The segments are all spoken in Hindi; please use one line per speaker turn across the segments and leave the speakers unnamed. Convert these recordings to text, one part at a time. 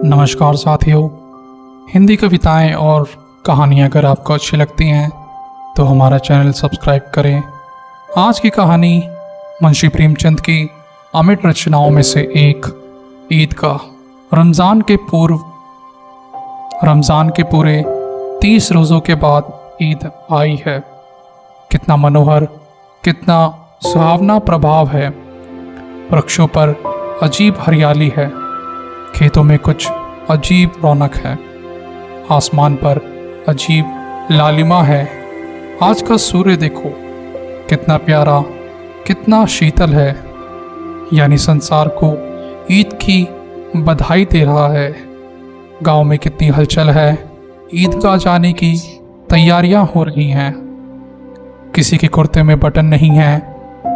नमस्कार साथियों। हिंदी कविताएं और कहानियां अगर आपको अच्छी लगती हैं तो हमारा चैनल सब्सक्राइब करें। आज की कहानी मुंशी प्रेमचंद की अमिट रचनाओं में से एक, ईद का। रमज़ान के पूरे 30 रोज़ों के बाद ईद आई है। कितना मनोहर, कितना सुहावना प्रभाव है। वृक्षों पर अजीब हरियाली है, खेतों में कुछ अजीब रौनक है, आसमान पर अजीब लालिमा है। आज का सूर्य देखो, कितना प्यारा, कितना शीतल है, यानी संसार को ईद की बधाई दे रहा है। गांव में कितनी हलचल है, ईदगाह जाने की तैयारियां हो रही हैं। किसी के कुर्ते में बटन नहीं है,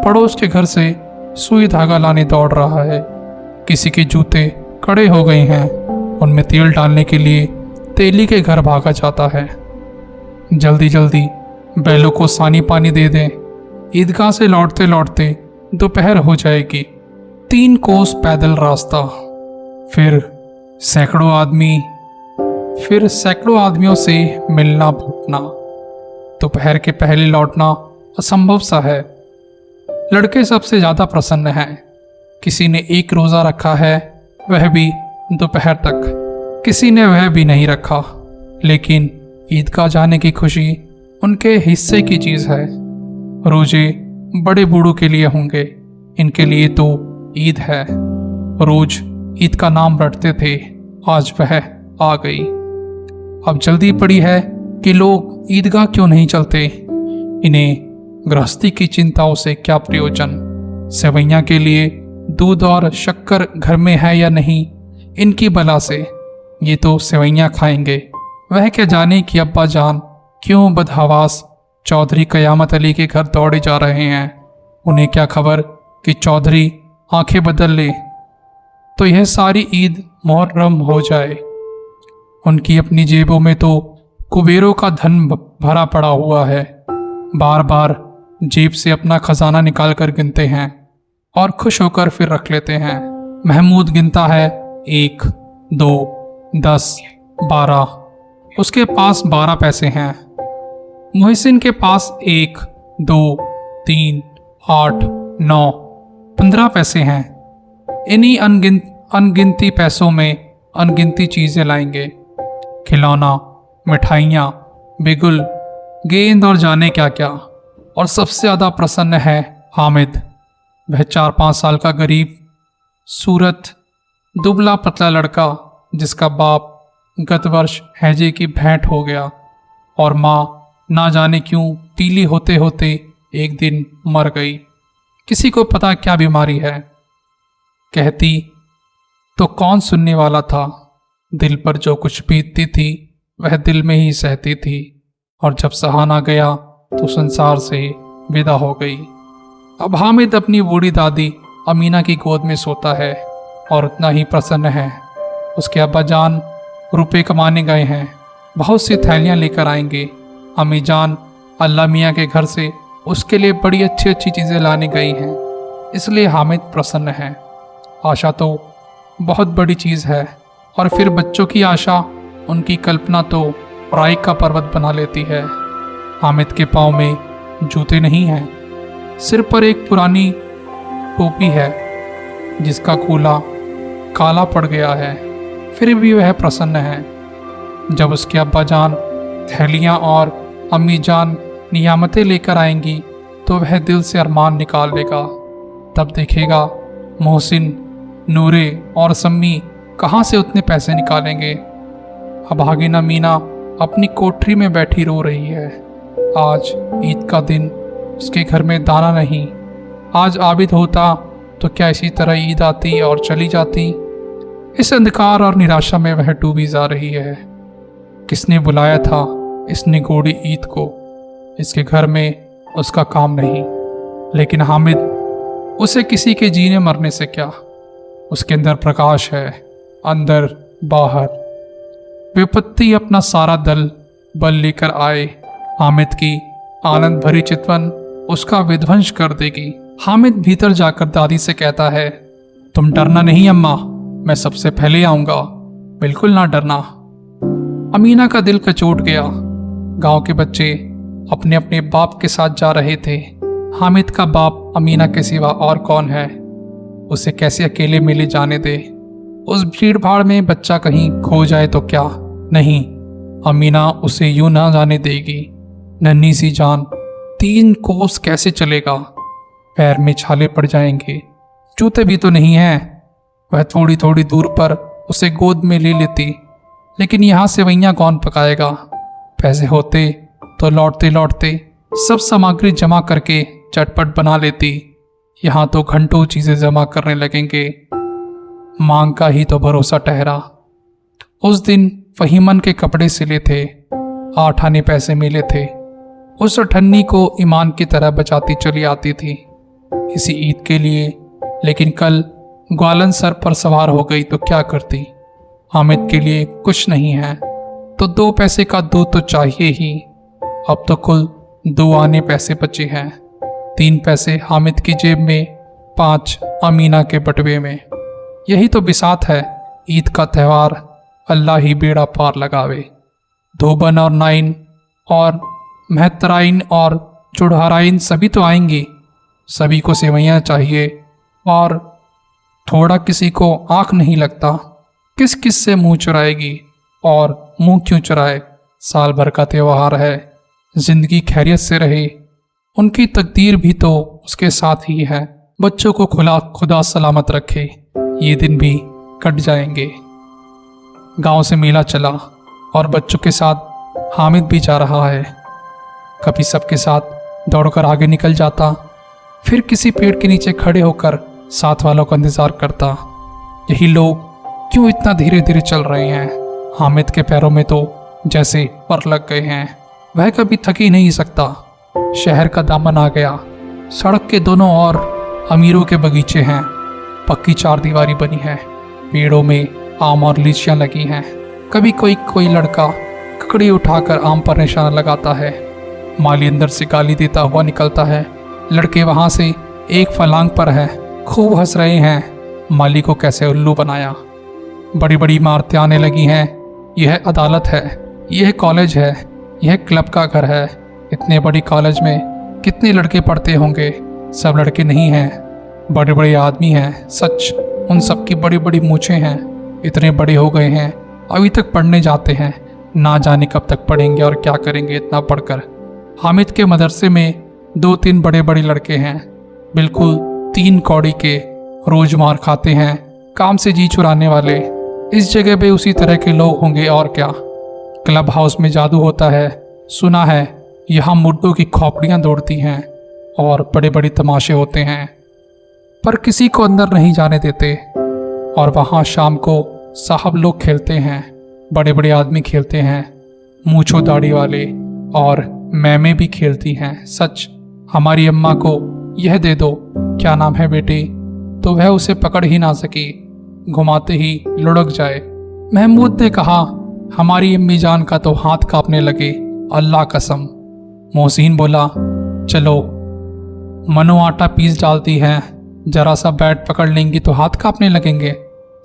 पड़ोस के घर से सुई धागा लाने दौड़ रहा है। किसी के जूते कड़े हो गए हैं, उनमें तेल डालने के लिए तेली के घर भागा जाता है। जल्दी जल्दी बैलों को सानी पानी दे दें, ईदगाह से लौटते लौटते दोपहर हो जाएगी। 3 कोस पैदल रास्ता, फिर सैकड़ों आदमियों से मिलना भूलना। दोपहर के पहले लौटना असंभव सा है। लड़के सबसे ज़्यादा प्रसन्न हैं। किसी ने 1 रोज़ा रखा है, वह भी दोपहर तक। किसी ने वह भी नहीं रखा, लेकिन ईदगाह जाने की खुशी उनके हिस्से की चीज़ है। रोजे बड़े बूढ़ों के लिए होंगे, इनके लिए तो ईद है। रोज ईद का नाम रटते थे, आज वह आ गई। अब जल्दी पड़ी है कि लोग ईदगाह क्यों नहीं चलते। इन्हें गृहस्थी की चिंताओं से क्या प्रयोजन। सेवैयां के लिए दूध और शक्कर घर में है या नहीं, इनकी बला से ये तो सेवैयां खाएंगे। वह क्या जाने कि अब्बा जान क्यों बदहवास चौधरी कयामत अली के घर दौड़े जा रहे हैं। उन्हें क्या खबर कि चौधरी आंखें बदल ले तो यह सारी ईद मुहर्रम हो जाए। उनकी अपनी जेबों में तो कुबेरों का धन भरा पड़ा हुआ है। बार बार जेब से अपना खजाना निकाल कर गिनते हैं और खुश होकर फिर रख लेते हैं। महमूद गिनता है 1, 2, 10, 12। उसके पास 12 पैसे हैं। मोहसिन के पास 1, 2, 3, 8, 9, 15 पैसे हैं। इन्हीं अनगिनती पैसों में अनगिनती चीज़ें लाएंगे। खिलौना, मिठाइयाँ, बिगुल, गेंद और जाने क्या क्या। और सबसे ज़्यादा प्रसन्न है हामिद। वह 4-5 साल का गरीब सूरत दुबला पतला लड़का, जिसका बाप गत वर्ष हैजे की भेंट हो गया और माँ ना जाने क्यों पीली होते होते एक दिन मर गई। किसी को पता क्या बीमारी है। कहती तो कौन सुनने वाला था। दिल पर जो कुछ बीतती थी वह दिल में ही सहती थी, और जब सहा ना गया तो संसार से विदा हो गई। अब हामिद अपनी बूढ़ी दादी अमीना की गोद में सोता है और उतना ही प्रसन्न है। उसके अब्बा जान रुपए कमाने गए हैं, बहुत सी थैलियाँ लेकर आएंगे। अम्मी जान अल्लाह मियाँ के घर से उसके लिए बड़ी अच्छी अच्छी चीज़ें लाने गई हैं, इसलिए हामिद प्रसन्न है। आशा तो बहुत बड़ी चीज़ है, और फिर बच्चों की आशा, उनकी कल्पना तो राई का पर्वत बना लेती है। हामिद के पाँव में जूते नहीं हैं, सिर पर एक पुरानी टोपी है जिसका खोला काला पड़ गया है, फिर भी वह प्रसन्न है। जब उसके अब्बा जान थैलियाँ और अम्मी जान नियामतें लेकर आएंगी तो वह दिल से अरमान निकाल लेगा। तब देखेगा मोहसिन, नूरे और सम्मी कहाँ से उतने पैसे निकालेंगे। अभागिना मीना अपनी कोठरी में बैठी रो रही है। आज ईद का दिन, उसके घर में दाना नहीं। आज आबिद होता तो क्या इसी तरह ईद आती और चली जाती। इस अंधकार और निराशा में वह डूबी जा रही है। किसने बुलाया था इस निगोड़ी ईद को। इसके घर में उसका काम नहीं, लेकिन हामिद, उसे किसी के जीने मरने से क्या। उसके अंदर प्रकाश है, अंदर बाहर। विपत्ति अपना सारा दल बल लेकर आए, हामिद की आनंद भरी चितवन उसका विध्वंस कर देगी। हामिद भीतर जाकर दादी से कहता है, तुम डरना नहीं अम्मा, मैं सबसे पहले आऊँगा। बिल्कुल ना डरना। अमीना का दिल कचोट गया। गांव के बच्चे अपने अपने बाप के साथ जा रहे थे। हामिद का बाप अमीना के सिवा और कौन है? उसे कैसे अकेले मेले जाने दे? उस भीड़ भाड़ में बच्चा कहीं खो जाए तो क्या? नहीं, अमीना उसे यूं ना जाने देगी। नन्ही सी जान 3 कोस कैसे चलेगा? पैर में छाले पड़ जाएंगे। जूते भी तो नहीं हैं। वह थोड़ी थोड़ी दूर पर उसे गोद में ले लेती, लेकिन यहाँ सेवैयाँ कौन पकाएगा? पैसे होते तो लौटते लौटते सब सामग्री जमा करके चटपट बना लेती। यहाँ तो घंटों चीजें जमा करने लगेंगे। मांग का ही तो भरोसा ठहरा। उस दिन फहीमन के कपड़े सिले थे, 8 आने पैसे मिले थे। उस अठन्नी को ईमान की तरह बचाती चली आती थी इसी ईद के लिए, लेकिन कल ग्वालन सर पर सवार हो गई तो क्या करती? हामिद के लिए कुछ नहीं है तो 2 पैसे का दूध तो चाहिए ही। अब तो कुल 2 आने पैसे बचे हैं। 3 पैसे हामिद की जेब में, 5 अमीना के बटवे में। यही तो बिसात है ईद का त्यौहार। अल्लाह ही बेड़ा पार लगावे। धोबन और नाइन और मेहतराइन और चुड़हराइन सभी तो आएंगी। सभी को सेवैयाँ चाहिए और थोड़ा किसी को आंख नहीं लगता। किस किस से मुंह चुराएगी? और मुंह क्यों चुराए? साल भर का त्यौहार है। जिंदगी खैरियत से रहे। उनकी तकदीर भी तो उसके साथ ही है। बच्चों को खुदा सलामत रखे। ये दिन भी कट जाएंगे। गांव से मेला चला और बच्चों के साथ हामिद भी जा रहा है। कभी सबके साथ दौड़कर आगे निकल जाता, फिर किसी पेड़ के नीचे खड़े होकर साथ वालों का इंतजार करता। यही लोग क्यों इतना धीरे धीरे चल रहे हैं? हामिद के पैरों में तो जैसे पर लग गए हैं। वह कभी थक ही नहीं सकता। शहर का दामन आ गया। सड़क के दोनों ओर अमीरों के बगीचे हैं। पक्की 4 दीवारी बनी है। पेड़ों में आम और लीचियां लगी हैं। कभी कोई लड़का ककड़ी उठाकर आम पर निशाना लगाता है। माली अंदर से गाली देता हुआ निकलता है। लड़के वहां से एक फलांग पर है, खूब हंस रहे हैं। माली को कैसे उल्लू बनाया। बड़ी बड़ी इमारतें आने लगी हैं। यह अदालत है, यह कॉलेज है, यह क्लब का घर है। इतने बड़ी कॉलेज में कितने लड़के पढ़ते होंगे? सब लड़के नहीं हैं, बड़े बड़े आदमी हैं। सच, उन सब की बड़ी बड़ी मूछें हैं। इतने बड़े हो गए हैं, अभी तक पढ़ने जाते हैं। ना जाने कब तक पढ़ेंगे और क्या करेंगे इतना पढ़कर। हामिद के मदरसे में 2-3 बड़े बड़े लड़के हैं, बिल्कुल 3 कौड़ी के। रोज मार खाते हैं, काम से जी चुराने वाले। इस जगह पे उसी तरह के लोग होंगे और क्या। क्लब हाउस में जादू होता है, सुना है। यहाँ मुर्दों की खोपड़ियाँ दौड़ती हैं और बड़े बड़े तमाशे होते हैं, पर किसी को अंदर नहीं जाने देते। और वहाँ शाम को साहब लोग खेलते हैं, बड़े बड़े आदमी खेलते हैं, मूंछों दाढ़ी वाले। और मैमें भी खेलती हैं। सच, हमारी अम्मा को यह दे दो, क्या नाम है बेटी, तो वह उसे पकड़ ही ना सकी, घुमाते ही लुढ़क जाए। महमूद ने कहा, हमारी अम्मी जान का तो हाथ कांपने लगे, अल्लाह कसम। मोहसिन बोला, चलो मनो आटा पीस डालती हैं, जरा सा बैट पकड़ लेंगी तो हाथ कांपने लगेंगे।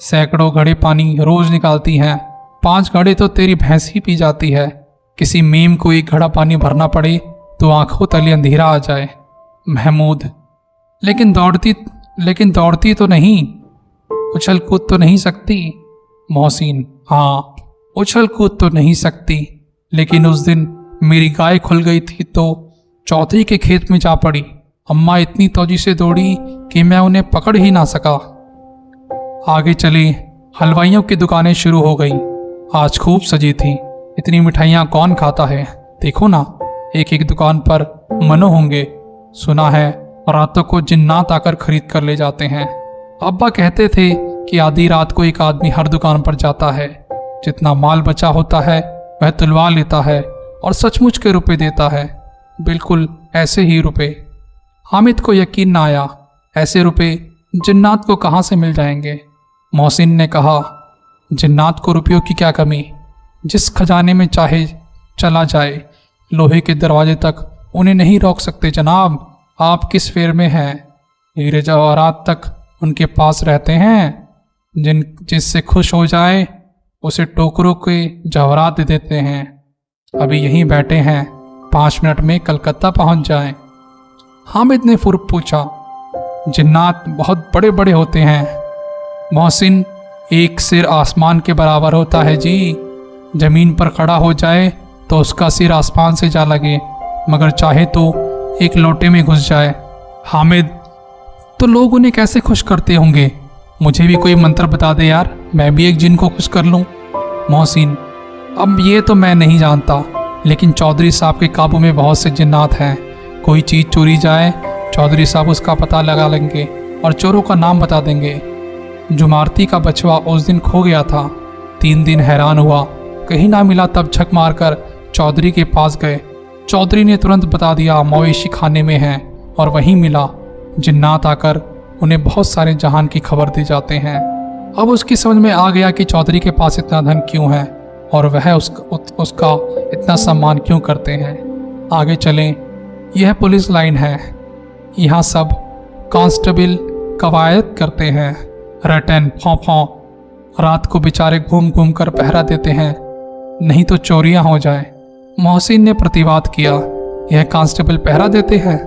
सैकड़ों घड़े पानी रोज निकालती हैं, 5 घड़े तो तेरी भैंस ही पी जाती है। किसी मीम को 1 घड़ा पानी भरना पड़े तो आंखों तले अंधेरा आ जाए। महमूद, लेकिन दौड़ती तो नहीं, उछल कूद तो नहीं सकती। मोहसिन, हाँ उछल कूद तो नहीं सकती, लेकिन उस दिन मेरी गाय खुल गई थी तो चौधरी के खेत में जा पड़ी। अम्मा इतनी तेजी से दौड़ी कि मैं उन्हें पकड़ ही ना सका। आगे चले, हलवाइयों की दुकानें शुरू हो गई। आज खूब सजी थी। इतनी मिठाइयाँ कौन खाता है? देखो ना, एक एक दुकान पर मनो होंगे। सुना है रातों को जिन्नात आकर खरीद कर ले जाते हैं। अब्बा कहते थे कि आधी रात को एक आदमी हर दुकान पर जाता है, जितना माल बचा होता है वह तुलवा लेता है और सचमुच के रुपए देता है। बिल्कुल ऐसे ही रुपए। हामिद को यकीन ना आया, ऐसे रुपए जिन्नात को कहाँ से मिल जाएंगे। मोहसिन ने कहा, जिन्नात को रुपयों की क्या कमी, जिस खजाने में चाहे चला जाए, लोहे के दरवाजे तक उन्हें नहीं रोक सकते। जनाब, आप किस फेर में हैं? हीरे जवाहरात तक उनके पास रहते हैं, जिससे खुश हो जाए उसे टोकरों के जवाहरात दे देते हैं। अभी यहीं बैठे हैं, 5 मिनट में कलकत्ता पहुंच जाएं। हामिद ने फुर पूछा, जिन्नात बहुत बड़े बड़े होते हैं। मोहसिन, एक सिर आसमान के बराबर होता है जी। जमीन पर खड़ा हो जाए तो उसका सिर आसमान से जा लगे, मगर चाहे तो एक लोटे में घुस जाए। हामिद, तो लोग उन्हें कैसे खुश करते होंगे? मुझे भी कोई मंत्र बता दे यार, मैं भी एक जिन को खुश कर लूं। मोहसिन, अब ये तो मैं नहीं जानता, लेकिन चौधरी साहब के काबू में बहुत से जिन्नात हैं। कोई चीज़ चोरी जाए, चौधरी साहब उसका पता लगा लेंगे और चोरों का नाम बता देंगे। जुमारती का बछवा उस दिन खो गया था। 3 दिन हैरान हुआ, कहीं ना मिला, तब झक मारकर चौधरी के पास गए। चौधरी ने तुरंत बता दिया मवेशी खाने में है, और वहीं मिला। जिन्नात आकर उन्हें बहुत सारे जहान की खबर दे जाते हैं। अब उसकी समझ में आ गया कि चौधरी के पास इतना धन क्यों है और वह उसका इतना सम्मान क्यों करते हैं। आगे चलें, यह पुलिस लाइन है। यहाँ सब कांस्टेबल कवायद करते हैं। रटन फौं रात को बेचारे घूम घूम कर पहरा देते हैं, नहीं तो चोरियां हो जाए। मोहसिन ने प्रतिवाद किया, यह कांस्टेबल पहरा देते हैं?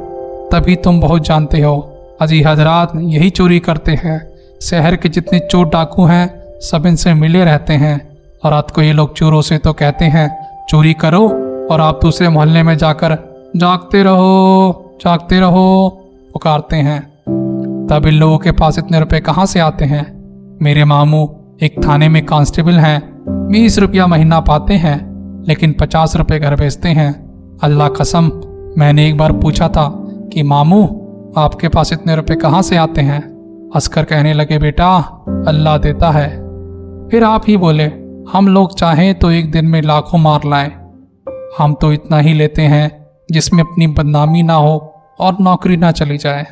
तभी तुम बहुत जानते हो, अजी हजरात यही चोरी करते हैं। शहर के जितने चोर डाकू हैं सब इनसे मिले रहते हैं, और रात को ये लोग चोरों से तो कहते हैं चोरी करो, और आप दूसरे मोहल्ले में जाकर जागते रहो पुकारते हैं। तब इन लोगों के पास इतने रुपए कहाँ से आते हैं? मेरे मामू एक थाने में कांस्टेबल हैं, 20 रुपया महीना पाते हैं, लेकिन 50 रुपये घर भेजते हैं। अल्लाह कसम, मैंने एक बार पूछा था कि मामू आपके पास इतने रुपए कहाँ से आते हैं? हंसकर कहने लगे, बेटा अल्लाह देता है। फिर आप ही बोले, हम लोग चाहें तो एक दिन में लाखों मार लाएं, हम तो इतना ही लेते हैं जिसमें अपनी बदनामी ना हो और नौकरी ना चली जाए।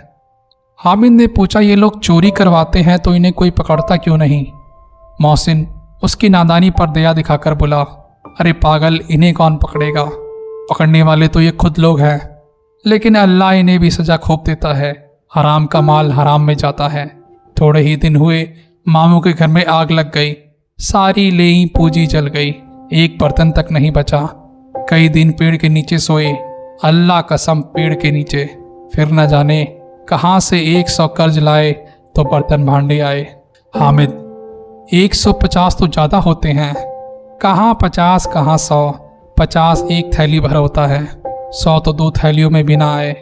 हामिद ने पूछा, ये लोग चोरी करवाते हैं तो इन्हें कोई पकड़ता क्यों नहीं? मोहसिन उसकी नादानी पर दया दिखाकर बोला, अरे पागल, इन्हें कौन पकड़ेगा? पकड़ने वाले तो ये खुद लोग हैं, लेकिन अल्लाह इन्हें भी सजा खूब देता है। हराम का माल हराम में जाता है। थोड़े ही दिन हुए मामू के घर में आग लग गई, सारी लेई पूंजी जल गई, एक बर्तन तक नहीं बचा। कई दिन पेड़ के नीचे सोए, अल्लाह कसम पेड़ के नीचे। फिर न जाने कहाँ से 100 कर्ज लाए तो बर्तन भांडे आए। हामिद, 150 तो ज़्यादा होते हैं। कहाँ 50 कहाँ 100। 50 एक थैली भर होता है, 100 तो 2 थैलियों में भी ना आए।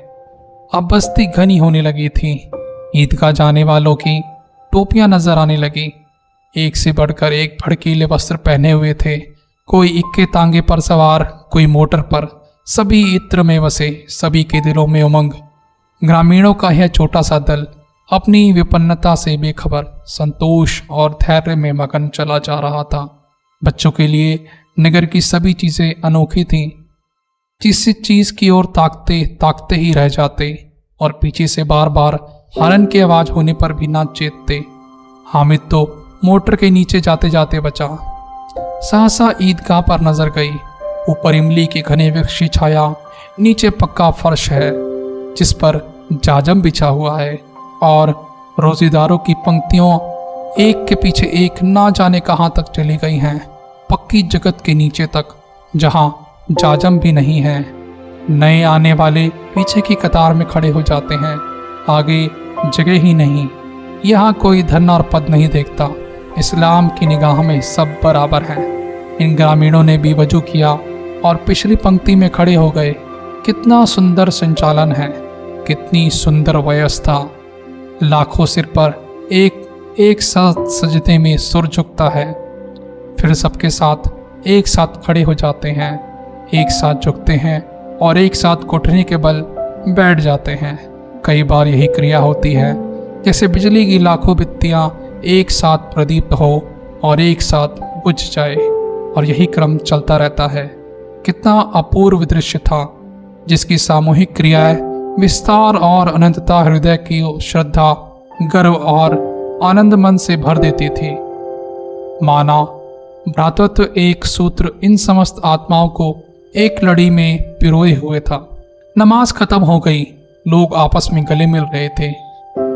अब बस्ती घनी होने लगी थी। ईदगाह जाने वालों की टोपियां नजर आने लगी। एक से बढ़कर एक भड़कीले वस्त्र पहने हुए थे। कोई इक्के तांगे पर सवार, कोई मोटर पर। सभी इत्र में बसे, सभी के दिलों में उमंग। ग्रामीणों का यह छोटा सा दल अपनी विपन्नता से बेखबर, संतोष और धैर्य में मगन चला जा रहा था। बच्चों के लिए नगर की सभी चीजें अनोखी थीं। जिस चीज की ओर ताकते ताकते ही रह जाते, और पीछे से बार बार हॉर्न की आवाज होने पर भी ना चेतते। हामिद तो मोटर के नीचे जाते जाते बचा। सहसा ईदगाह पर नजर गई। ऊपर इमली के घने वृक्ष की छाया, नीचे पक्का फर्श है जिस पर जाजम बिछा हुआ है, और रोजेदारों की पंक्तियों एक के पीछे एक ना जाने कहाँ तक चली गई हैं, पक्की जगत के नीचे तक, जहाँ जाजम भी नहीं है। नए आने वाले पीछे की कतार में खड़े हो जाते हैं, आगे जगह ही नहीं। यहाँ कोई धन और पद नहीं देखता। इस्लाम की निगाह में सब बराबर हैं। इन ग्रामीणों ने भी वजू किया और पिछली पंक्ति में खड़े हो गए। कितना सुंदर संचालन है, कितनी सुंदर व्यवस्था। लाखों सिर पर एक साथ सजदे में सुर झुकता है, फिर सबके साथ एक साथ खड़े हो जाते हैं, एक साथ झुकते हैं और एक साथ घुटने के बल बैठ जाते हैं। कई बार यही क्रिया होती है, जैसे बिजली की लाखों बत्तियां एक साथ प्रदीप्त हो और एक साथ बुझ जाए, और यही क्रम चलता रहता है। कितना अपूर्व दृश्य था, जिसकी सामूहिक क्रियाएं विस्तार और अनंतता हृदय की श्रद्धा, गर्व और आनंद मन से भर देती थी। माना भ्रातृत्व एक सूत्र इन समस्त आत्माओं को एक लड़ी में पिरोए हुए था। नमाज खत्म हो गई, लोग आपस में गले मिल रहे थे।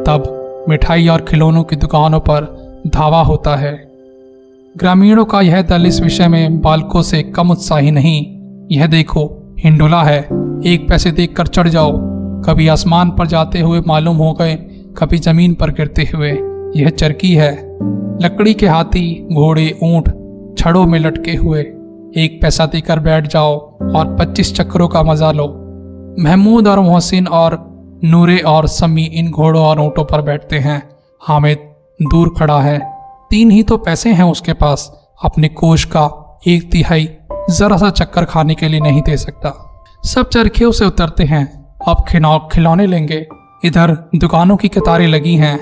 तब मिठाई और खिलौनों की दुकानों पर धावा होता है। ग्रामीणों का यह दल इस विषय में बालकों से कम उत्साही नहीं। यह देखो, हिंडोला है, 1 पैसे देकर चढ़ जाओ। कभी आसमान पर जाते हुए मालूम हो गए, कभी जमीन पर गिरते हुए। यह चरकी है, लकड़ी के हाथी, घोड़े, ऊंट छड़ों में लटके हुए। 1 पैसा देकर बैठ जाओ और 25 चक्करों का मजा लो। महमूद और मोहसिन और नूरे और समी इन घोड़ों और ऊँटों पर बैठते हैं। हामिद दूर खड़ा है। 3 ही तो पैसे हैं उसके पास, अपने कोष का 1/3 जरा सा चक्कर खाने के लिए नहीं दे सकता। सब चरखियों से उतरते हैं, अब खिलौने लेंगे। इधर दुकानों की कतारें लगी हैं,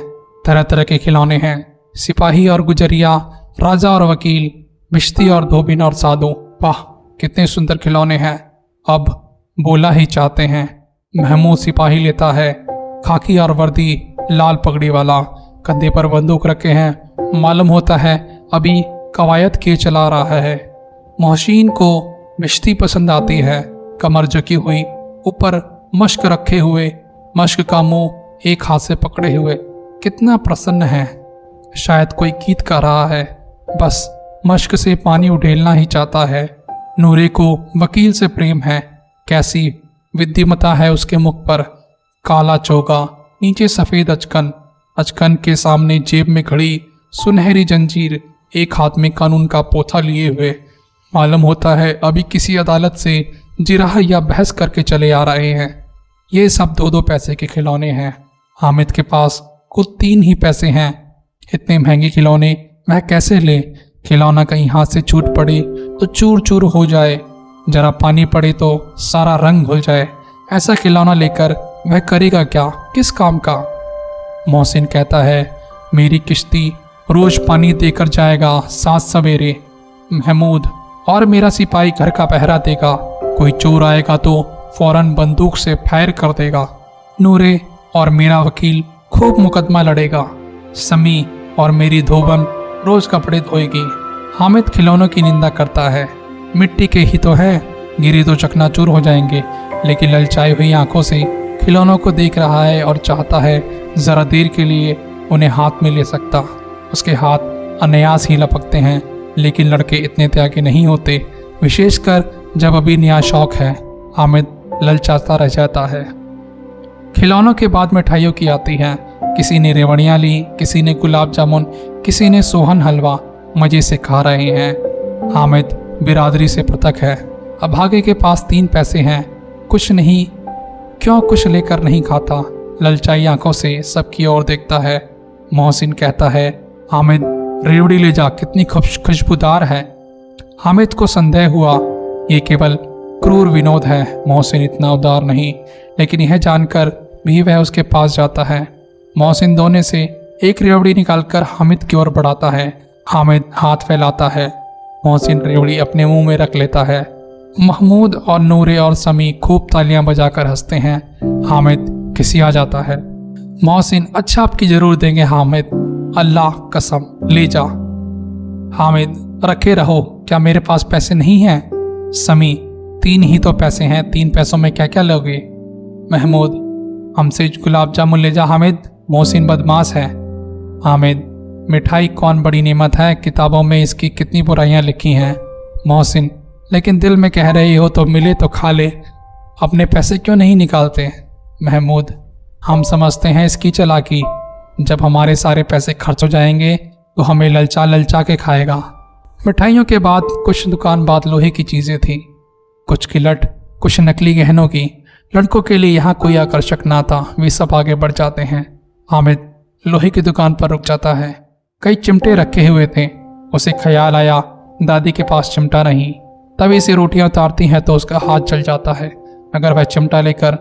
तरह तरह के खिलौने हैं। सिपाही और गुजरिया, राजा और वकील, बिश्ती और धोबिन और साधु। वाह, कितने सुंदर खिलौने हैं। अब बोला ही चाहते हैं। महमूद सिपाही लेता है, खाकी और वर्दी, लाल पगड़ी वाला, कंधे पर बंदूक रखे हैं। मालूम होता है अभी कवायद किए चला रहा है। मोहसिन को बिश्ती पसंद आती है, कमर झुकी हुई, ऊपर मश्क रखे हुए, मश्क का मुंह एक हाथ से पकड़े हुए। कितना प्रसन्न है, शायद कोई गीत गा रहा है, बस मश्क से पानी उड़ेलना ही चाहता है। नूरे को वकील से प्रेम है, कैसी विद्यमता है उसके मुख पर। काला चोगा, नीचे सफ़ेद अचकन, अचकन के सामने जेब में घड़ी, सुनहरी जंजीर, एक हाथ में कानून का पोथा लिए हुए। मालूम होता है अभी किसी अदालत से जिराह या बहस करके चले आ रहे हैं। ये सब 2-2 पैसे के खिलौने हैं। हामिद के पास कुल 3 ही पैसे हैं। इतने महंगे खिलौने वह कैसे ले? खिलौना कहीं हाथ से छूट पड़े तो चूर चूर हो जाए, जरा पानी पड़े तो सारा रंग घुल जाए। ऐसा खिलौना लेकर वह करेगा क्या, किस काम का? मोहसिन कहता है, मेरी किश्ती रोज पानी देकर जाएगा 7 सवेरे। महमूद, और मेरा सिपाही घर का पहरा देगा, कोई चोर आएगा तो फौरन बंदूक से फायर कर देगा। नूरे और मेरा वकील खूब मुकदमा लड़ेगा। समी और मेरी धोबन रोज कपड़े धोएगी। हामिद खिलौनों की निंदा करता है, मिट्टी के ही तो है, गिरी तो चकनाचूर हो जाएंगे। लेकिन ललचाई हुई आंखों से खिलौनों को देख रहा है और चाहता है जरा देर के लिए उन्हें हाथ में ले सकता। उसके हाथ अनायास ही लपकते हैं, लेकिन लड़के इतने त्यागी नहीं होते, विशेषकर जब अभी नया शौक है। हामिद ललचाता रह जाता है। खिलौनों के बाद मिठाइयों की आती हैं। किसी ने रेवड़ियाँ ली, किसी ने गुलाब जामुन, किसी ने सोहन हलवा। मज़े से खा रहे हैं। हामिद बिरादरी से पृथक है। अभागे के पास 3 पैसे हैं, कुछ नहीं, क्यों कुछ लेकर नहीं खाता। ललचाई आंखों से सबकी ओर देखता है। मोहसिन कहता है, हामिद रेवड़ी ले जा, कितनी खुशबूदार है। हामिद को संदेह हुआ, ये केवल क्रूर विनोद है, मोहसिन इतना उदार नहीं। लेकिन यह जानकर भी वह उसके पास जाता है। मोहसिन दोने से एक रेवड़ी निकालकर हामिद की ओर बढ़ाता है। हामिद हाथ फैलाता है। मोहसिन रेवड़ी अपने मुंह में रख लेता है। महमूद और नूरे और समी खूब तालियां बजाकर हंसते हैं। हामिद खिसिया जाता है। मोहसिन, अच्छा आपकी जरूर देंगे हामिद, अल्लाह कसम, ले जा। हामिद, रखे रहो, क्या मेरे पास पैसे नहीं हैं? समी, 3 ही तो पैसे हैं, 3 पैसों में क्या क्या लोगे? महमूद, हमसे गुलाब जामुन ले जा हामिद, मोहसिन बदमाश है। हामिद, मिठाई कौन बड़ी नेमत है, किताबों में इसकी कितनी बुराइयां लिखी हैं। मोहसिन, लेकिन दिल में कह रही हो तो मिले तो खा ले, अपने पैसे क्यों नहीं निकालते? महमूद, हम समझते हैं इसकी चालाकी, जब हमारे सारे पैसे खर्च हो जाएंगे तो हमें ललचा ललचा के खाएगा। मिठाइयों के बाद कुछ दुकान बाद लोहे की चीज़ें थीं, कुछ किलट, कुछ नकली गहनों की। लड़कों के लिए यहाँ कोई आकर्षक ना था, वे सब आगे बढ़ जाते हैं। हामिद लोहे की दुकान पर रुक जाता है। कई चिमटे रखे हुए थे। उसे ख्याल आया दादी के पास चिमटा नहीं। तभी से रोटियां उतारती हैं तो उसका हाथ जल जाता है। अगर वह चिमटा लेकर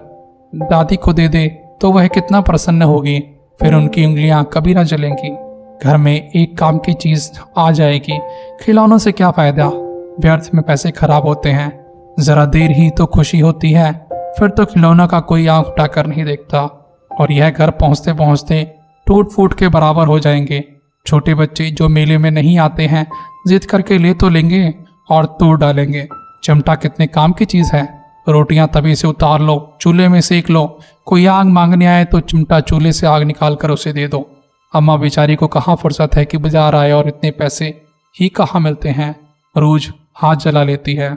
दादी को दे दे तो वह कितना प्रसन्न होगी, फिर उनकी उंगलियां कभी ना जलेंगी। घर में एक काम की चीज़ आ जाएगी। खिलौनों से क्या फ़ायदा, व्यर्थ में पैसे खराब होते हैं। ज़रा देर ही तो खुशी होती है, फिर तो खिलौना का कोई आंख उठाकर नहीं देखता। और यह घर पहुँचते पहुँचते टूट फूट के बराबर हो जाएंगे। छोटे बच्चे जो मेले में नहीं आते हैं जिद करके ले तो लेंगे और तोड़ डालेंगे। चिमटा कितने काम की चीज़ है। रोटियां तभी से उतार लो, चूल्हे में सेक लो, कोई आग मांगने आए तो चिमटा चूल्हे से आग निकाल कर उसे दे दो। अम्मा बेचारी को कहाँ फुर्सत है कि बाजार आए और इतने पैसे। ही कहाँ मिलते हैं, रोज हाथ जला लेती है।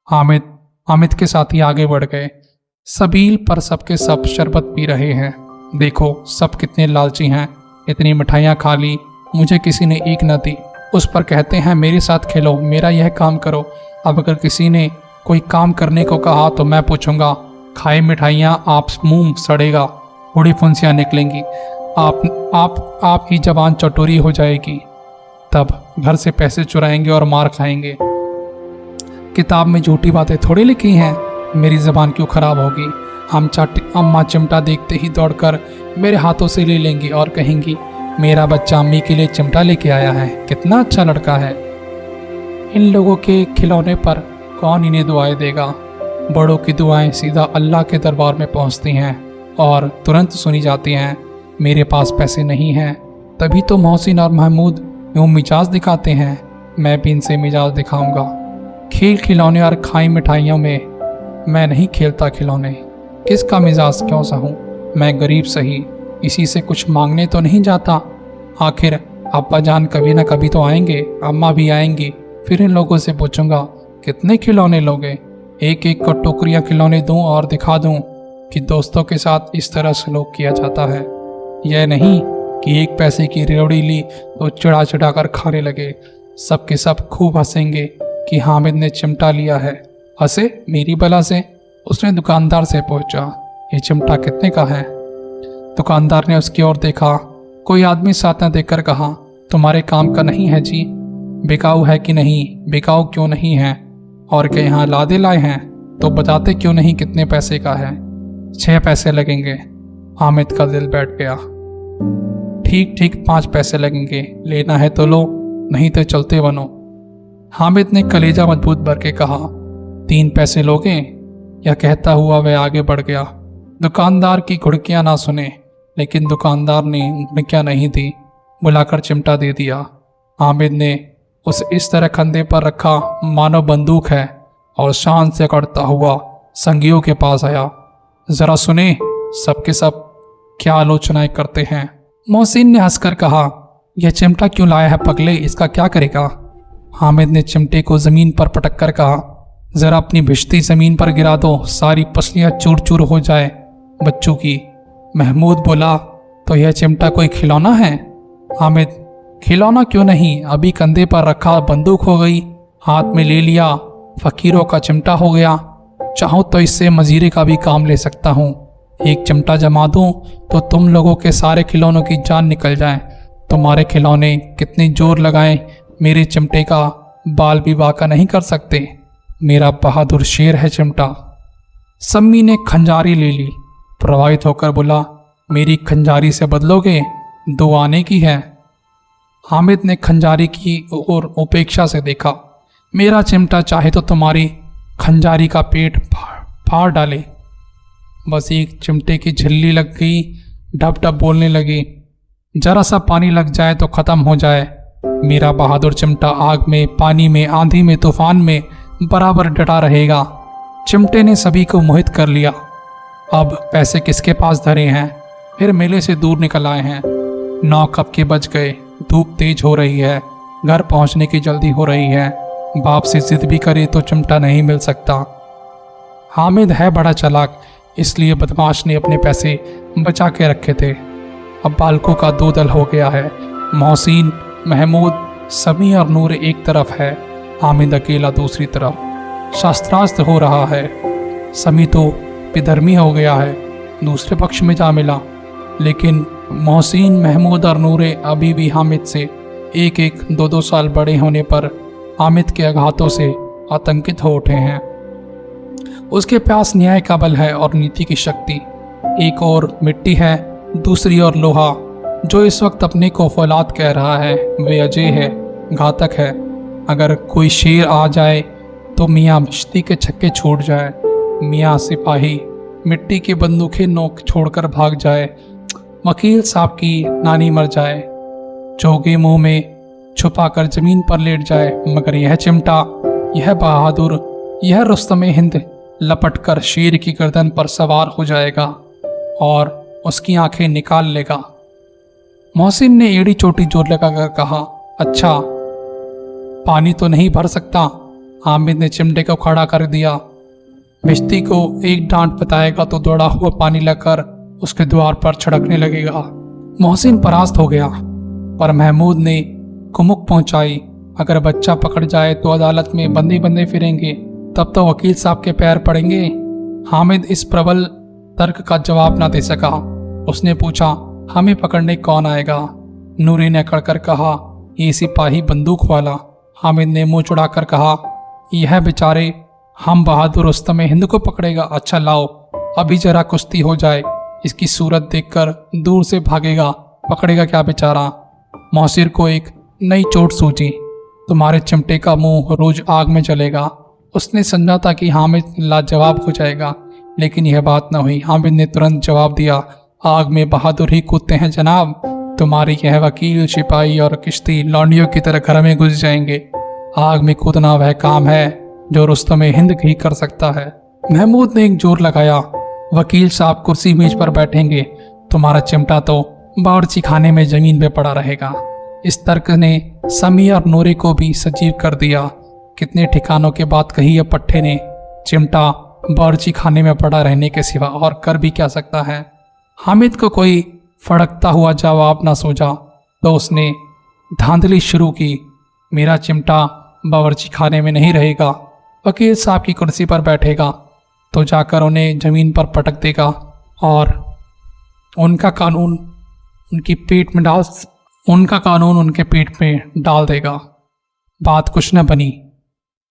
हामिद के साथी आगे बढ़ गए। सबील पर सबके सब शरबत पी रहे हैं। देखो सब कितने लालची हैं, इतनी मिठाइयाँ खा ली, मुझे किसी ने एक न दी। उस पर कहते हैं मेरे साथ खेलो, मेरा यह काम करो। अब अगर किसी ने कोई काम करने को कहा तो मैं पूछूंगा, खाए मिठाइयाँ आप मुंह सड़ेगा, बूढ़ी फुंसियाँ निकलेंगी, आप की जबान चटोरी हो जाएगी, तब घर से पैसे चुराएंगे और मार खाएंगे। किताब में झूठी बातें थोड़ी लिखी हैं, मेरी जबान क्यों खराब होगी। अम्मा चिमटा देखते ही दौड़कर मेरे हाथों से ले लेंगी और कहेंगी, मेरा बच्चा अम्मी के लिए चिमटा लेके आया है, कितना अच्छा लड़का है। इन लोगों के खिलौने पर कौन इन्हें दुआएं देगा। बड़ों की दुआएं सीधा अल्लाह के दरबार में पहुंचती हैं और तुरंत सुनी जाती हैं। मेरे पास पैसे नहीं हैं, तभी तो मोहसिन और महमूद यूँ मिजाज दिखाते हैं, मैं भी इनसे मिजाज दिखाऊंगा। खेल खिलौने और खाई मिठाइयों में मैं नहीं खेलता खिलौने, किसका मिजाज क्यों सहूँ, मैं गरीब सही, इसी से कुछ मांगने तो नहीं जाता। आखिर अब्बा जान कभी ना कभी तो आएंगे, अम्मा भी आएंगी, फिर इन लोगों से पूछूंगा कितने खिलौने लोगे, एक एक को टोकरियाँ खिलौने दूं और दिखा दूं कि दोस्तों के साथ इस तरह सलूक किया जाता है। यह नहीं कि एक पैसे की रेवड़ी ली तो चिढ़ा चिढ़ा कर खाने लगे। सबके सब खूब हंसेंगे कि हामिद ने चिमटा लिया है। हंसे मेरी बला से। उसने दुकानदार से पूछा, ये चिमटा कितने का है। दुकानदार ने उसकी ओर देखा। कोई आदमी साथ न देखकर कहा, तुम्हारे काम का नहीं है जी, बिकाऊ है कि नहीं, बिकाऊ क्यों नहीं है, और क्या यहाँ लादे लाए हैं, तो बताते क्यों नहीं कितने पैसे का है। 6 पैसे लगेंगे। हामिद का दिल बैठ गया। ठीक ठीक 5 पैसे लगेंगे, लेना है तो लो, नहीं तो चलते बनो। हामिद ने कलेजा मजबूत भर के कहा, 3 पैसे लोगे। यह कहता हुआ वह आगे बढ़ गया। दुकानदार की घुड़कियां ना सुने, लेकिन दुकानदार ने घुड़कियां नहीं दी, बुलाकर चिमटा दे दिया। हामिद ने उसे इस तरह कंधे पर रखा मानो बंदूक है और शान से अकड़ता हुआ संगियों के पास आया। जरा सुने, सबके सब क्या आलोचनाएं करते हैं। मोहसिन ने हंसकर कहा, यह चिमटा क्यों लाया है पगले, इसका क्या करेगा। हामिद ने चिमटे को जमीन पर पटक कर कहा, जरा अपनी भिश्ती जमीन पर गिरा दो, सारी पसलियां चूर चूर हो जाए बच्चों की। महमूद बोला, तो यह चिमटा कोई खिलौना है। हामिद, खिलौना क्यों नहीं, अभी कंधे पर रखा बंदूक हो गई, हाथ में ले लिया फकीरों का चिमटा हो गया। चाहूँ तो इससे मजीरे का भी काम ले सकता हूँ। एक चिमटा जमा दूँ तो तुम लोगों के सारे खिलौनों की जान निकल जाए। तुम्हारे खिलौने कितनी जोर लगाएं, मेरे चिमटे का बाल भी बाका नहीं कर सकते। मेरा बहादुर शेर है चिमटा। सम्मी ने खंजारी ले ली, प्रभावित होकर बोला, मेरी खंजारी से बदलोगे, 2 आने की है। हामिद ने खंजारी की ओर उपेक्षा से देखा। मेरा चिमटा चाहे तो तुम्हारी खंजारी का पेट फाड़ डाले। बस एक चिमटे की झिल्ली लग गई, ढप ढप बोलने लगी, जरा सा पानी लग जाए तो खत्म हो जाए। मेरा बहादुर चिमटा आग में, पानी में, आंधी में, तूफान में बराबर डटा रहेगा। चिमटे ने सभी को मोहित कर लिया। अब पैसे किसके पास धरे हैं, फिर मेले से दूर निकल आए हैं। 9 कब के बज गए, धूप तेज हो रही है, घर पहुंचने की जल्दी हो रही है। बाप से जिद भी करे तो चिमटा नहीं मिल सकता। हामिद है बड़ा चालाक, इसलिए बदमाश ने अपने पैसे बचा के रखे थे। अब बालकों का 2 दल हो गया है। मोहसिन, महमूद, समी और नूर एक तरफ है, हामिद अकेला दूसरी तरफ। शास्त्रास्त्र हो रहा है। समी तो विधर्मी हो गया है, दूसरे पक्ष में जा मिला। लेकिन मोहसिन, महमूद और नूरे अभी भी हामिद से 1-1, 2-2 साल बड़े होने पर हामिद के आघातों से आतंकित हो उठे हैं। उसके पास न्याय का बल है और नीति की शक्ति। एक और मिट्टी है, दूसरी ओर लोहा। जो इस वक्त अपने को फौलाद कह रहा है वे अजय है, घातक है। अगर कोई शेर आ जाए तो मियाँ भिश्ती के छक्के छूट जाए, मियाँ सिपाही मिट्टी की बंदूकें नोक छोड़कर भाग जाए, वकील साहब की नानी मर जाए, चोगे मुंह में छुपाकर जमीन पर लेट जाए, मगर यह चिमटा, यह बहादुर, यह रुस्तमे हिंद लपटकर शेर की गर्दन पर सवार हो जाएगा और उसकी आंखें निकाल लेगा। मोहसिन ने एड़ी चोटी जोर लगाकर कहा, अच्छा पानी तो नहीं भर सकता। हामिद ने चिमटे को खड़ा कर दिया। भिश्ती को एक डांट बताएगा तो दौड़ा हुआ पानी लेकर उसके द्वार पर छिड़कने लगेगा। मोहसिन परास्त हो गया, पर महमूद ने कुमुक पहुंचाई। अगर बच्चा पकड़ जाए तो अदालत में बंदे बंदे फिरेंगे, तब तो वकील साहब के पैर पड़ेंगे। हामिद इस प्रबल तर्क का जवाब न दे सका। उसने पूछा, हमें पकड़ने कौन आएगा? नूरी ने अकड़कर कहा, ये सिपाही बंदूक वाला। हामिद ने मुंह चुड़ाकर कहा, यह बेचारे हम बहादुर रुस्तम हिंद को पकड़ेगा। अच्छा लाओ, अभी जरा कुश्ती हो जाए। इसकी सूरत देखकर दूर से भागेगा, पकड़ेगा क्या बेचारा। मौसिर को एक नई चोट सूझी, तुम्हारे चिमटे का मुंह रोज आग में जलेगा। उसने समझा था कि हामिद लाजवाब हो जाएगा, लेकिन यह बात न हुई। हामिद ने तुरंत जवाब दिया, आग में बहादुर ही कूदते हैं जनाब। तुम्हारे यह वकील, सिपाही और किश्ती लौंडियों की तरह घर में घुस जाएंगे। आग में कूदना वह काम है जो रुस्तम हिंद ही कर सकता है। महमूद ने एक जोर लगाया, वकील साहब कुर्सी मेज पर बैठेंगे, तुम्हारा चिमटा तो बावर्ची खाने में जमीन पे पड़ा रहेगा। इस तर्क ने समी और नूरे को भी सजीव कर दिया। कितने ठिकानों के बाद कही यह पट्टे ने, चिमटा बावर्ची खाने में पड़ा रहने के सिवा और कर भी क्या सकता है। हामिद को कोई फड़कता हुआ जवाब ना सूझा तो उसने धांधली शुरू की, मेरा चिमटा बावर्ची खाने में नहीं रहेगा, वकील साहब की कुर्सी पर बैठेगा तो जाकर उन्हें जमीन पर पटक देगा और उनका कानून उनके पेट में डाल देगा। बात कुछ न बनी,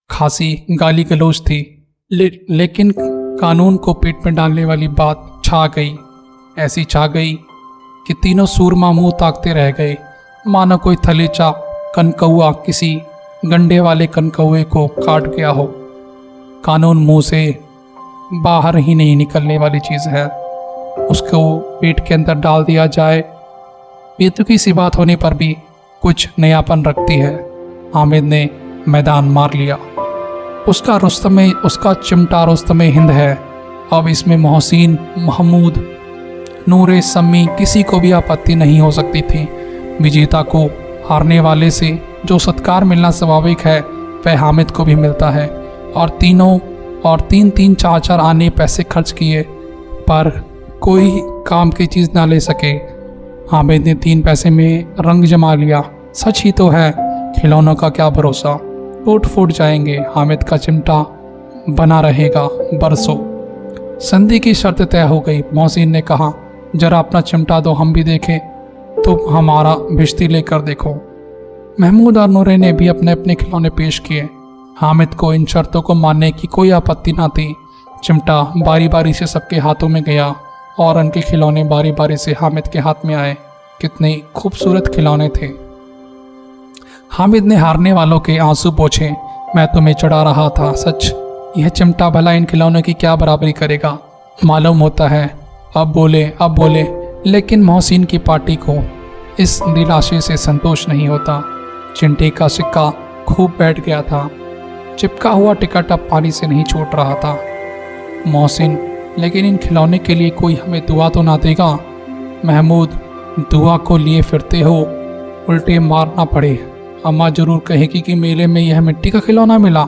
खासी गाली गलौज थी, लेकिन कानून को पेट में डालने वाली बात छा गई। ऐसी छा गई कि तीनों सूरमा मुंह ताकते रह गए, मानो कोई थलेचा कनकौआ किसी गंडे वाले कनकौए को काट गया हो। कानून मुंह से बाहर ही नहीं निकलने वाली चीज़ है, उसको पेट के अंदर डाल दिया जाए, बेतुकी सी बात होने पर भी कुछ नयापन रखती है। हामिद ने मैदान मार लिया। उसका चिमटा रुस्तम हिंद है। अब इसमें मोहसिन, महमूद, नूरे, सम्मी किसी को भी आपत्ति नहीं हो सकती थी। विजेता को हारने वाले से जो सत्कार मिलना स्वाभाविक है वह हामिद को भी मिलता है। और तीन चार आने पैसे खर्च किए पर कोई काम की चीज़ ना ले सके। हामिद ने 3 पैसे में रंग जमा लिया। सच ही तो है, खिलौनों का क्या भरोसा, टूट फूट जाएंगे। हामिद का चिमटा बना रहेगा बरसों। संधि की शर्त तय हो गई। मोहसिन ने कहा, जरा अपना चिमटा दो, हम भी देखें। तुम हमारा भिश्ती लेकर देखो। महमूद और नूरे ने भी अपने अपने खिलौने पेश किए। हामिद को इन शर्तों को मानने की कोई आपत्ति ना थी। चिमटा बारी बारी से सबके हाथों में गया और उनके खिलौने बारी बारी से हामिद के हाथ में आए। कितने खूबसूरत खिलौने थे। हामिद ने हारने वालों के आंसू पोंछे। मैं तुम्हें चढ़ा रहा था, सच यह चिमटा भला इन खिलौनों की क्या बराबरी करेगा। मालूम होता है अब बोले, लेकिन मोहसिन की पार्टी को इस दिलाशे से संतोष नहीं होता। चिमटे का सिक्का खूब बैठ गया था। चिपका हुआ टिकट अब पानी से नहीं छूट रहा था। मोहसिन, लेकिन इन खिलौने के लिए कोई हमें दुआ तो ना देगा। महमूद, दुआ को लिए फिरते हो, उल्टे मारना पड़े। अम्मा जरूर कहेगी कि मेले में यह मिट्टी का खिलौना मिला।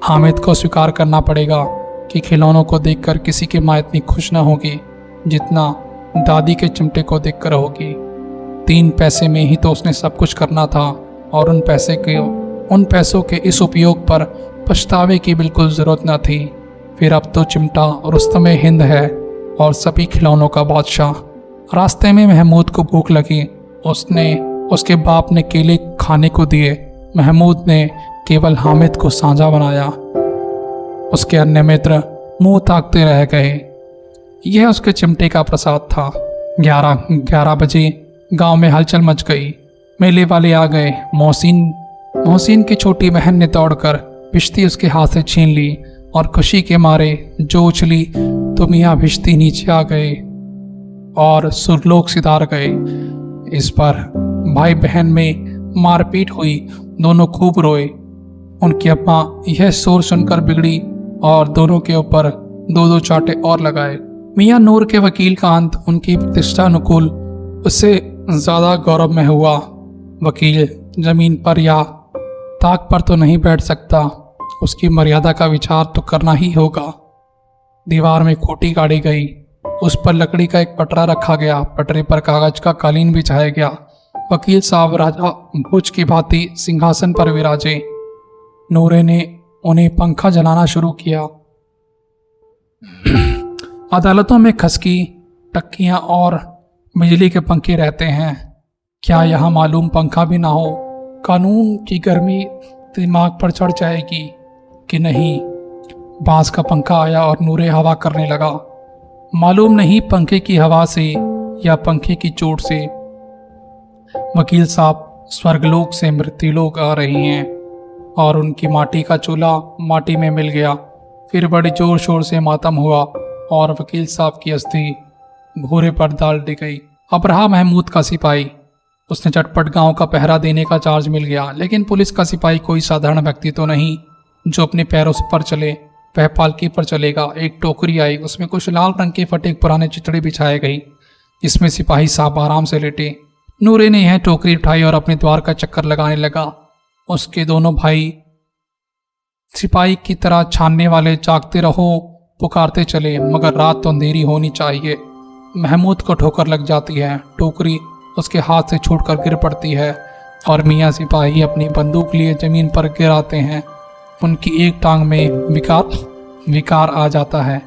हामिद को स्वीकार करना पड़ेगा कि खिलौनों को देखकर किसी की माँ इतनी खुश ना होगी जितना दादी के चिमटे को देखकर होगी। 3 पैसे में ही तो उसने सब कुछ करना था और उन पैसों के इस उपयोग पर पछतावे की बिल्कुल ज़रूरत न थी। फिर अब तो चिमटा रुस्तम हिंद है और सभी खिलौनों का बादशाह। रास्ते में महमूद को भूख लगी। उसके बाप ने केले खाने को दिए। महमूद ने केवल हामिद को साझा बनाया। उसके अन्य मित्र मुंह ताकते रह गए। यह उसके चिमटे का प्रसाद था। 11 बजे गांव में हलचल मच गई। मेले वाले आ गए। मोहसिन की छोटी बहन ने दौड़कर भिश्ती उसके हाथ से छीन ली और खुशी के मारे जो उछली तो मियाँ भिश्ती नीचे आ गए और सुरलोक सिधार गए। इस पर भाई बहन में मारपीट हुई। दोनों खूब रोए। उनकी अम्मा यह शोर सुनकर बिगड़ी और दोनों के ऊपर 2-2 चांटे और लगाए। मियाँ नूर के वकील का अंत उनकी प्रतिष्ठा अनुकूल उससे ज़्यादा गौरव में हुआ। वकील जमीन पर या ताक पर तो नहीं बैठ सकता, उसकी मर्यादा का विचार तो करना ही होगा। दीवार में खूंटी गाड़ी गई, उस पर लकड़ी का एक पटरा रखा गया, पटरे पर कागज का कालीन बिछाया गया। वकील साहब राजा भोज की भांति सिंहासन पर विराजे। नूरे ने उन्हें पंखा जलाना शुरू किया। अदालतों में खसकी, टक्कियां और बिजली के पंखे रहते हैं, क्या यहाँ मालूम पंखा भी ना हो? कानून की गर्मी दिमाग पर चढ़ जाएगी कि नहीं। बांस का पंखा आया और नूरे हवा करने लगा। मालूम नहीं पंखे की हवा से या पंखे की चोट से वकील साहब स्वर्गलोक से मृत्युलोक आ रही हैं और उनकी माटी का चूल्हा माटी में मिल गया। फिर बड़ी जोर शोर से मातम हुआ और वकील साहब की अस्थि भूरे पर डाल दी गई। अब रहा महमूद का सिपाही, उसने चटपट गांव का पहरा देने का चार्ज मिल गया। लेकिन पुलिस का सिपाही कोई साधारण व्यक्ति तो नहीं जो अपने पैरों पर चले। वह पालकी पर चलेगा। एक टोकरी आई, उसमें कुछ लाल रंग के फटे पुराने चितड़े बिछाए गई, जिसमें सिपाही साहब आराम से लेटे। नूरे ने यह टोकरी उठाई और अपने द्वार का चक्कर लगाने लगा। उसके दोनों भाई सिपाही की तरह छानने वाले जागते रहो पुकारते चले, मगर रात तो अंधेरी होनी चाहिए। महमूद को ठोकर लग जाती है, टोकरी उसके हाथ से छूटकर गिर पड़ती है और मियाँ सिपाही अपनी बंदूक लिए जमीन पर गिराते हैं। उनकी एक टांग में विकार आ जाता है।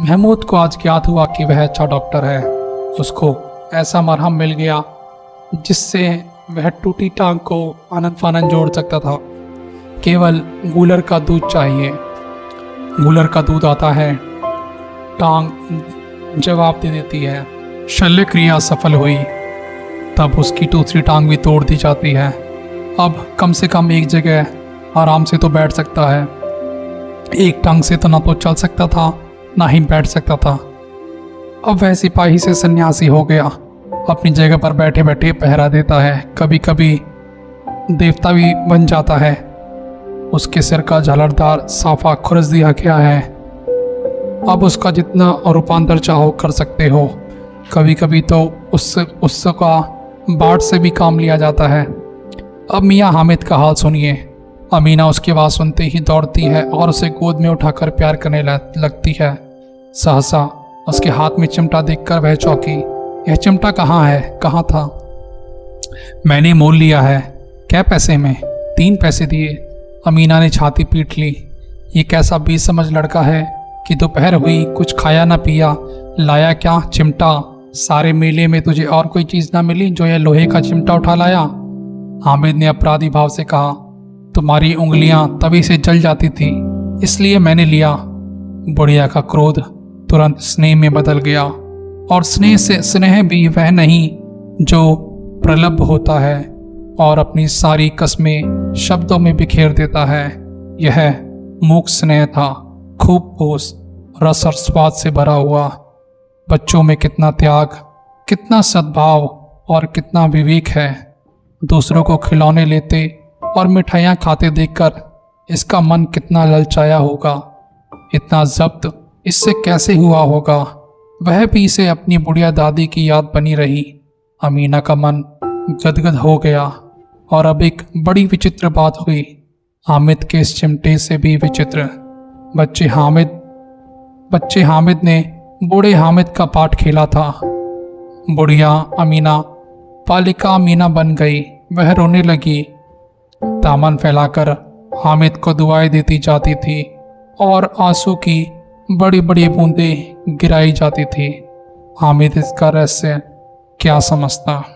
महमूद को आज ज्ञात हुआ कि वह अच्छा डॉक्टर है। उसको ऐसा मरहम मिल गया जिससे वह टूटी टांग को आनन फानन जोड़ सकता था। केवल गूलर का दूध चाहिए। गूलर का दूध आता है, टांग जवाब दे देती है। शल्य क्रिया सफल हुई, तब उसकी दूसरी टांग भी तोड़ दी जाती है। अब कम से कम एक जगह आराम से तो बैठ सकता है। एक टांग से तो ना तो चल सकता था ना ही बैठ सकता था। अब वह सिपाही से सन्यासी हो गया, अपनी जगह पर बैठे बैठे पहरा देता है। कभी कभी देवता भी बन जाता है। उसके सिर का झालरदार साफा खुरस दिया गया है। अब उसका जितना रूपांतर चाहो कर सकते हो। कभी कभी तो उसका बाट से भी काम लिया जाता है। अब मियाँ हामिद का हाल सुनिए। अमीना उसकी आवाज़ सुनते ही दौड़ती है और उसे गोद में उठाकर प्यार करने लगती है। सहसा उसके हाथ में चिमटा देखकर वह चौंकी। यह चिमटा कहाँ है, कहाँ था? मैंने मोल लिया है। क्या पैसे में? 3 पैसे दिए। अमीना ने छाती पीट ली। ये कैसा बेसमझ लड़का है कि दोपहर हुई कुछ खाया ना पिया, लाया क्या? चिमटा। सारे मेले में तुझे और कोई चीज़ ना मिली जो यह लोहे का चिमटा उठा लाया? हामिद ने अपराधी भाव से कहा। तुम्हारी उंगलियां तभी से जल जाती थी, इसलिए मैंने लिया। बुढ़िया का क्रोध तुरंत स्नेह में बदल गया, और स्नेह भी वह नहीं जो प्रलब्ध होता है और अपनी सारी कस्में शब्दों में बिखेर देता है। यह मूक स्नेह था, खूब ठोस, रस और स्वाद से भरा हुआ। बच्चों में कितना त्याग, कितना सद्भाव और कितना विवेक है। दूसरों को खिलौने लेते और मिठाइयाँ खाते देखकर इसका मन कितना ललचाया होगा। इतना जब्त इससे कैसे हुआ होगा? वह भी इसे अपनी बुढ़िया दादी की याद बनी रही। अमीना का मन गदगद हो गया। और अब एक बड़ी विचित्र बात हुई, हामिद के इस चिमटे से भी विचित्र। बच्चे हामिद ने बूढ़े हामिद का पाठ खेला था। बुढ़िया अमीना पालिका अमीना बन गई। वह रोने लगी, दामन फैलाकर हामिद को दुआएं देती जाती थी और आंसू की बड़ी बड़ी बूंदें गिराई जाती थी। हामिद इसका रहस्य क्या समझता?